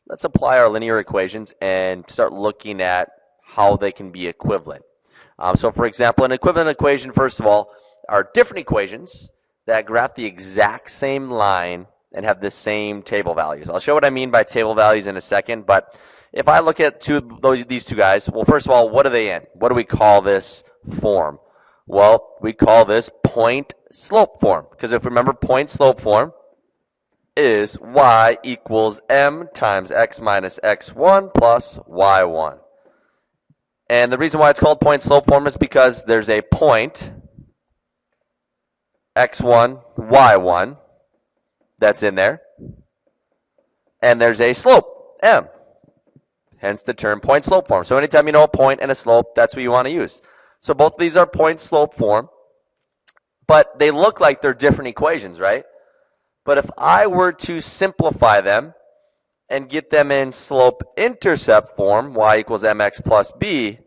Let's apply our linear equations and start looking at how they can be equivalent. So for example, an equivalent equation, first of all, are different equations that graph the exact same line and have the same table values. I'll show what I mean by table values in a second, but if I look at these two guys, well, first of all, what are they in? What do we call this form? Well, we call this point-slope form, because if we remember, point-slope form is y equals m times x minus x1 plus y1. And the reason why it's called point-slope form is because there's a point, x1, y1, that's in there, and there's a slope, m, hence the term point-slope form. So anytime you know a point and a slope, that's what you want to use. So both of these are point-slope form, but they look like they're different equations, right? But if I were to simplify them and get them in slope-intercept form, y equals mx plus b,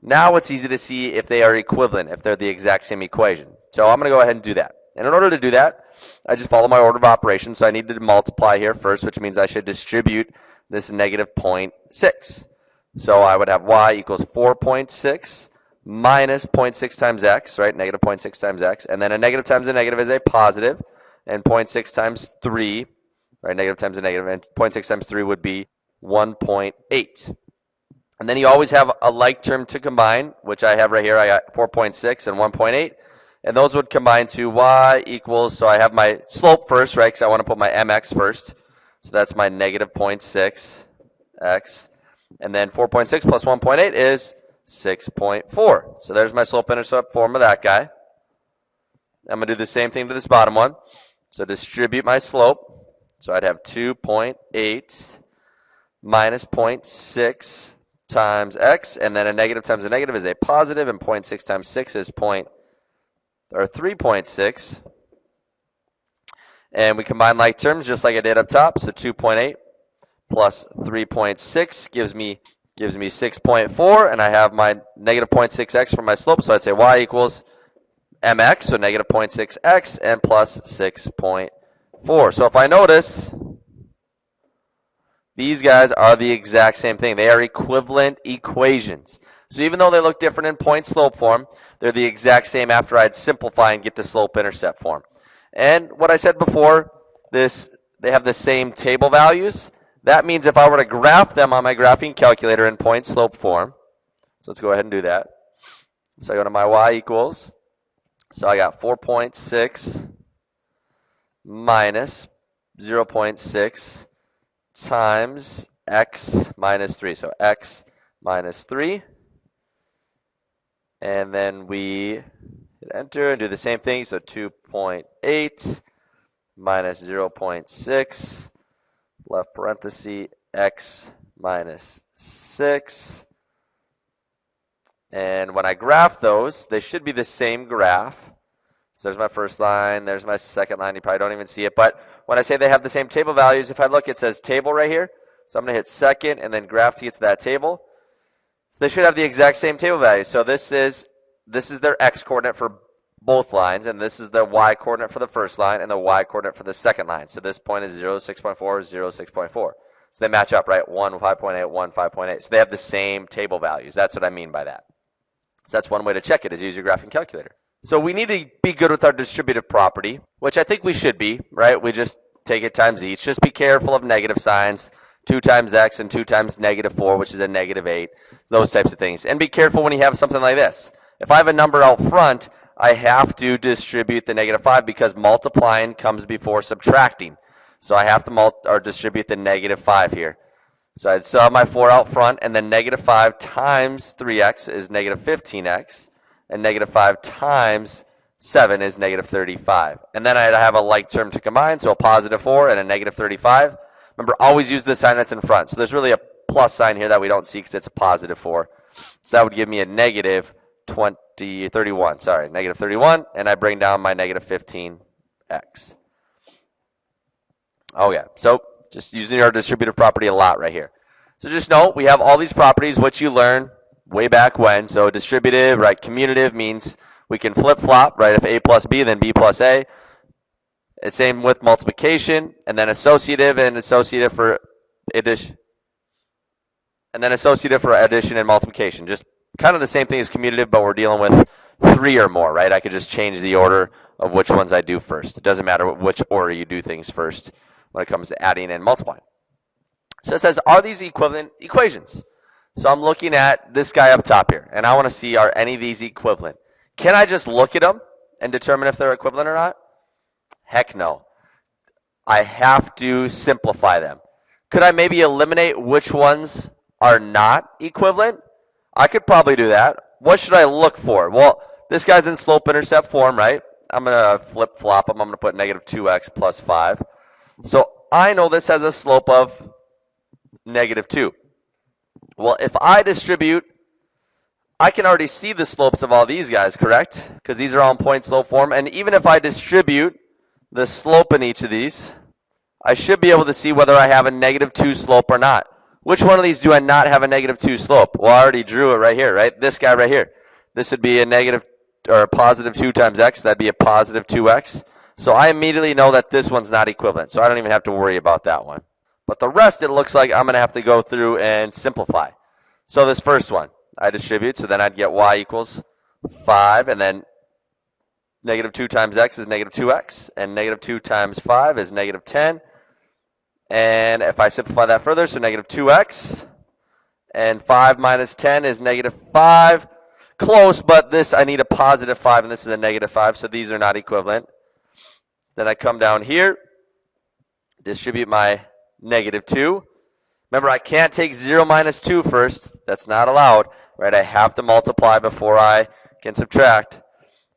now it's easy to see if they are equivalent, if they're the exact same equation. So I'm going to go ahead and do that. And in order to do that, I just follow my order of operations. So I need to multiply here first, which means I should distribute this negative 0.6. So I would have y equals 4.6 minus 0.6 times x, right? Negative 0.6 times x. And then a negative times a negative is a positive. And 0.6 times 3, right? Negative times a negative. And 0.6 times 3 would be 1.8. And then you always have a like term to combine, which I have right here. I got 4.6 and 1.8. And those would combine to y equals, so I have my slope first, right? Because I want to put my mx first. So that's my negative 0.6 x. And then 4.6 plus 1.8 is 6.4. So there's my slope-intercept form of that guy. I'm going to do the same thing to this bottom one. So distribute my slope. So I'd have 2.8 minus 0.6 times x, and then a negative times a negative is a positive, and 0.6 times 6 is 3.6. And we combine like terms just like I did up top. So 2.8 plus 3.6 gives me 6.4, and I have my negative 0.6x for my slope. So I'd say y equals mx, so negative 0.6x, and plus 6.4. So if I notice, these guys are the exact same thing. They are equivalent equations. So even though they look different in point-slope form, they're the exact same after I'd simplify and get to slope-intercept form. And what I said before, they have the same table values. That means if I were to graph them on my graphing calculator in point-slope form, so let's go ahead and do that. So I go to my y equals, so I got 4.6 minus 0.6 times x minus 3. So x minus 3. And then we hit enter and do the same thing. So 2.8 minus 0.6, left parenthesis, x minus 6. And when I graph those, they should be the same graph. So there's my first line, there's my second line. You probably don't even see it. But when I say they have the same table values, if I look, it says table right here. So I'm going to hit second and then graph to get to that table. So they should have the exact same table values. So this is their x-coordinate for both lines, and this is the y-coordinate for the first line and the y-coordinate for the second line. So this point is 0, 6.4, 0, 6.4. So they match up, right? 1, 5.8, 1, 5.8. So they have the same table values. That's what I mean by that. So that's one way to check it, is use your graphing calculator. So we need to be good with our distributive property, which I think we should be, right? We just take it times each. Just be careful of negative signs. 2 times x and 2 times negative 4, which is a negative 8, those types of things. And be careful when you have something like this. If I have a number out front, I have to distribute the negative 5 because multiplying comes before subtracting. So I have to distribute the negative 5 here. So I'd still have my 4 out front, and then negative 5 times 3x is negative 15x, and negative 5 times 7 is negative 35. And then I'd have a like term to combine, so a positive 4 and a negative 35. Remember, always use the sign that's in front. So there's really a plus sign here that we don't see because it's a positive 4. So that would give me a negative 31, and I bring down my negative 15x. Oh yeah, so just using our distributive property a lot right here. So just note, we have all these properties which you learned way back when. So distributive, right, commutative means we can flip-flop, right, if a plus b, then b plus a. It's same with multiplication, and then associative, and associative for addition. And then associative for addition and multiplication. Just kind of the same thing as commutative, but we're dealing with 3 or more, right? I could just change the order of which ones I do first. It doesn't matter which order you do things first when it comes to adding and multiplying. So it says, are these equivalent equations? So I'm looking at this guy up top here, and I want to see, are any of these equivalent? Can I just look at them and determine if they're equivalent or not? Heck no. I have to simplify them. Could I maybe eliminate which ones are not equivalent? I could probably do that. What should I look for? Well, this guy's in slope-intercept form, right? I'm going to flip-flop them. I'm going to put negative 2x plus 5. So I know this has a slope of negative 2. Well, if I distribute, I can already see the slopes of all these guys, correct? Because these are all in point-slope form. And even if I distribute the slope in each of these, I should be able to see whether I have a negative 2 slope or not. Which one of these do I not have a negative 2 slope? Well, I already drew it right here, right? This guy right here. This would be a negative or a positive 2 times x. That'd be a positive 2x. So I immediately know that this one's not equivalent. So I don't even have to worry about that one. But the rest, it looks like I'm going to have to go through and simplify. So this first one, I distribute. So then I'd get y equals 5. And then negative 2 times x is negative 2x. And negative 2 times 5 is negative 10. And if I simplify that further, so negative 2x. And 5 minus 10 is negative 5. Close, but this, I need a positive 5, and this is a negative 5. So these are not equivalent. Then I come down here, distribute my negative 2. Remember, I can't take 0 minus 2 first. That's not allowed, right? I have to multiply before I can subtract.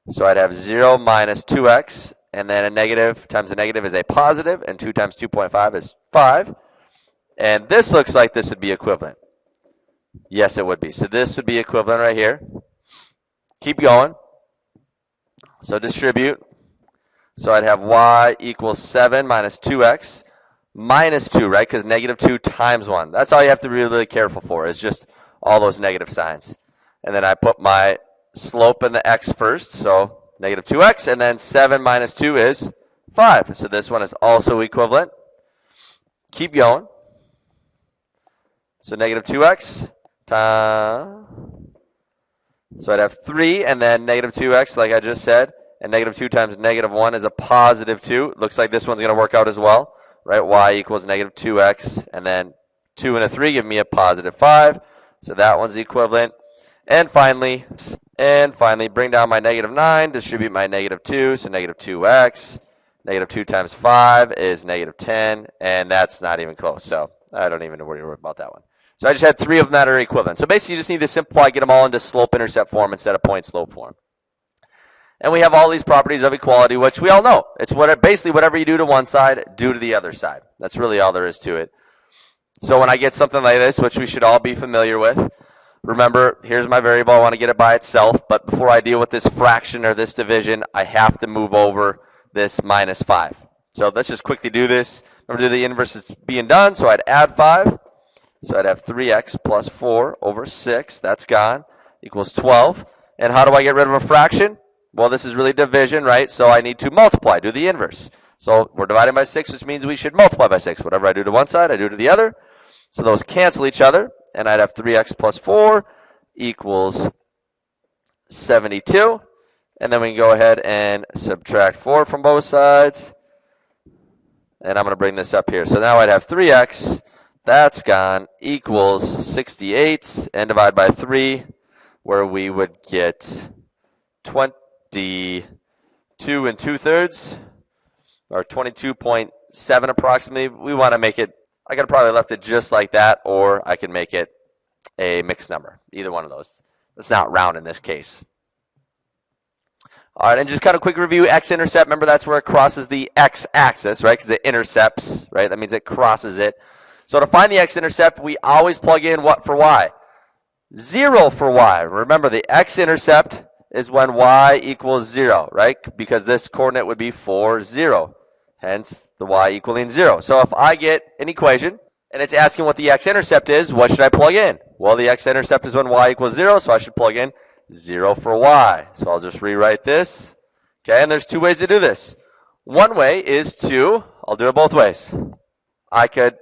So I'd have 0 minus 2x, and then a negative times a negative is a positive, and 2 times 2.5 is 5. And this looks like this would be equivalent. Yes, it would be. So this would be equivalent right here. Keep going. So distribute. So I'd have y equals 7 minus 2x. Minus 2, right? Because negative 2 times 1. That's all you have to be really careful for, is just all those negative signs. And then I put my slope in the x first, so negative 2x, and then 7 minus 2 is 5. So this one is also equivalent. Keep going. So negative 2x times, so I'd have 3, and then negative 2x, like I just said, and negative 2 times negative 1 is a positive 2. Looks like this one's going to work out as well. Right, y equals negative 2x, and then 2 and a 3 give me a positive 5. So that one's equivalent. And finally, bring down my negative 9, distribute my negative 2, so negative 2x. Negative 2 times 5 is negative 10, and that's not even close. So I don't even worry about that one. So I just had 3 of them that are equivalent. So basically, you just need to simplify, get them all into slope-intercept form instead of point-slope form. And we have all these properties of equality, which we all know. It's basically whatever you do to one side, do to the other side. That's really all there is to it. So when I get something like this, which we should all be familiar with, remember, here's my variable. I want to get it by itself. But before I deal with this fraction or this division, I have to move over this minus 5. So let's just quickly do this. Remember, the inverse is being done, so I'd add 5. So I'd have 3x plus 4 over 6. That's gone. Equals 12. And how do I get rid of a fraction? Well, this is really division, right? So I need to multiply, do the inverse. So we're dividing by 6, which means we should multiply by 6. Whatever I do to one side, I do to the other. So those cancel each other, and I'd have 3x plus 4 equals 72. And then we can go ahead and subtract 4 from both sides. And I'm going to bring this up here. So now I'd have 3x, that's gone, equals 68, and divide by 3, where we would get 22 2/3, or 22.7 approximately. We want to make it, I could have probably left it just like that, or I could make it a mixed number. Either one of those. Let's not round in this case. All right, and just kind of quick review, X-intercept. Remember, that's where it crosses the X-axis, right? Because it intercepts, right? That means it crosses it. So to find the X-intercept, we always plug in what for Y? 0 for Y. Remember, the X-intercept is when y equals 0, right? Because this coordinate would be 4, 0. Hence, the y equaling 0. So if I get an equation, and it's asking what the x-intercept is, what should I plug in? Well, the x-intercept is when y equals 0, so I should plug in 0 for y. So I'll just rewrite this. Okay, and there's 2 ways to do this. One way is to, I'll do it both ways. I could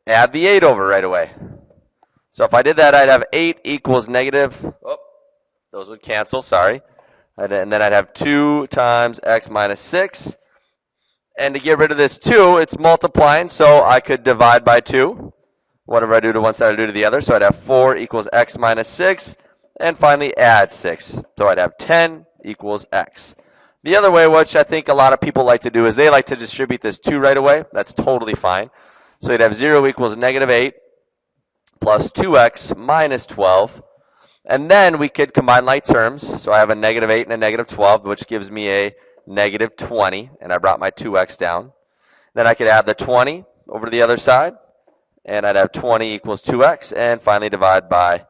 add the 8 over right away. So if I did that, I'd have 8 equals negative, oh, those would cancel, sorry. And then I'd have 2 times x minus 6. And to get rid of this 2, it's multiplying, so I could divide by 2. Whatever I do to one side, I do to the other. So I'd have 4 equals x minus 6. And finally, add 6. So I'd have 10 equals x. The other way, which I think a lot of people like to do, is they like to distribute this 2 right away. That's totally fine. So you'd have 0 equals negative 8 plus 2x minus 12. And then we could combine like terms. So I have a negative 8 and a negative 12, which gives me a negative 20. And I brought my 2x down. Then I could add the 20 over to the other side. And I'd have 20 equals 2x. And finally divide by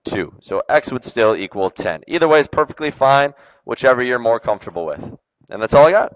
2. So x would still equal 10. Either way is perfectly fine, whichever you're more comfortable with. And that's all I got.